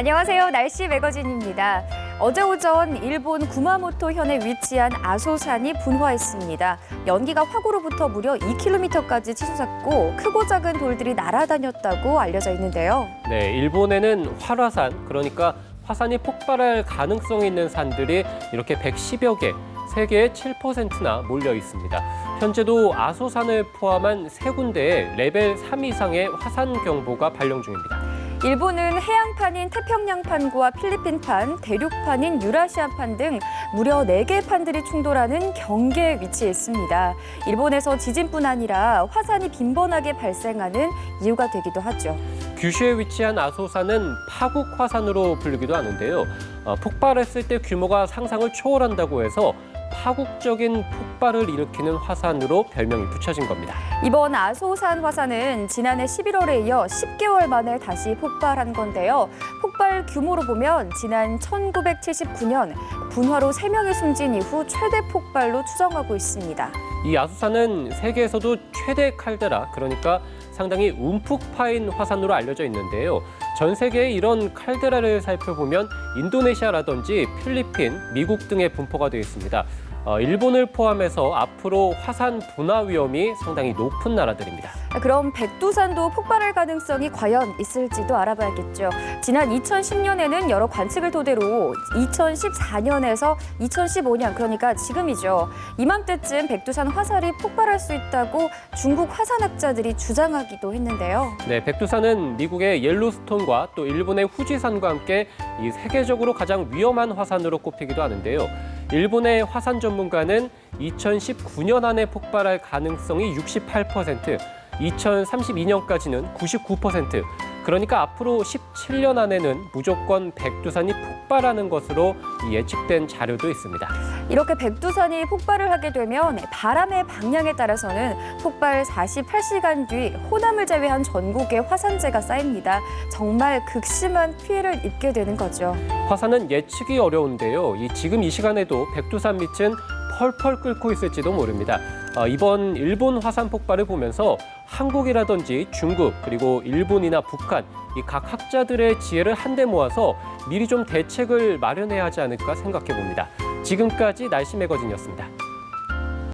안녕하세요. 날씨 매거진입니다. 어제 오전 일본 구마모토 현에 위치한 아소산이 분화했습니다. 연기가 화구로부터 무려 2km까지 치솟았고 크고 작은 돌들이 날아다녔다고 알려져 있는데요. 네, 일본에는 활화산, 그러니까 화산이 폭발할 가능성이 있는 산들이 이렇게 110여 개, 세계의 7%나 몰려 있습니다. 현재도 아소산을 포함한 3군데에 레벨 3 이상의 화산 경보가 발령 중입니다. 일본은 해양판인 태평양판과 필리핀판, 대륙판인 유라시아판 등 무려 4개 판들이 충돌하는 경계에 위치해 있습니다. 일본에서 지진뿐 아니라 화산이 빈번하게 발생하는 이유가 되기도 하죠. 규슈에 위치한 아소산은 파국 화산으로 불리기도 하는데요. 폭발했을 때 규모가 상상을 초월한다고 해서 파국적인 폭발을 일으키는 화산으로 별명이 붙여진 겁니다. 이번 아소산 화산은 지난해 11월에 이어 10개월 만에 다시 폭발한 건데요. 폭발 규모로 보면 지난 1979년 분화로 3명이 숨진 이후 최대 폭발로 추정하고 있습니다. 이 아소산은 세계에서도 최대 칼데라, 그러니까 상당히 움푹 파인 화산으로 알려져 있는데요. 전 세계의 이런 칼데라를 살펴보면 인도네시아라든지 필리핀, 미국 등에 분포가 되어 있습니다. 일본을 포함해서 앞으로 화산 분화 위험이 상당히 높은 나라들입니다. 그럼 백두산도 폭발할 가능성이 과연 있을지도 알아봐야겠죠. 지난 2010년에는 여러 관측을 토대로 2014년에서 2015년, 그러니까 지금이죠. 이맘때쯤 백두산 화살이 폭발할 수 있다고 중국 화산학자들이 주장하기도 했는데요. 네, 백두산은 미국의 옐로스톤과 또 일본의 후지산과 함께 이 세계적으로 가장 위험한 화산으로 꼽히기도 하는데요. 일본의 화산 전문가는 2019년 안에 폭발할 가능성이 68%, 2032년까지는 99%, 그러니까 앞으로 17년 안에는 무조건 백두산이 폭발하는 것으로 예측된 자료도 있습니다. 이렇게 백두산이 폭발을 하게 되면 바람의 방향에 따라서는 폭발 48시간 뒤 호남을 제외한 전국에 화산재가 쌓입니다. 정말 극심한 피해를 입게 되는 거죠. 화산은 예측이 어려운데요. 지금 이 시간에도 백두산 밑은 펄펄 끓고 있을지도 모릅니다. 이번 일본 화산 폭발을 보면서 한국이라든지 중국, 그리고 일본이나 북한, 이 각 학자들의 지혜를 한데 모아서 미리 좀 대책을 마련해야 하지 않을까 생각해 봅니다. 지금까지 날씨 매거진이었습니다.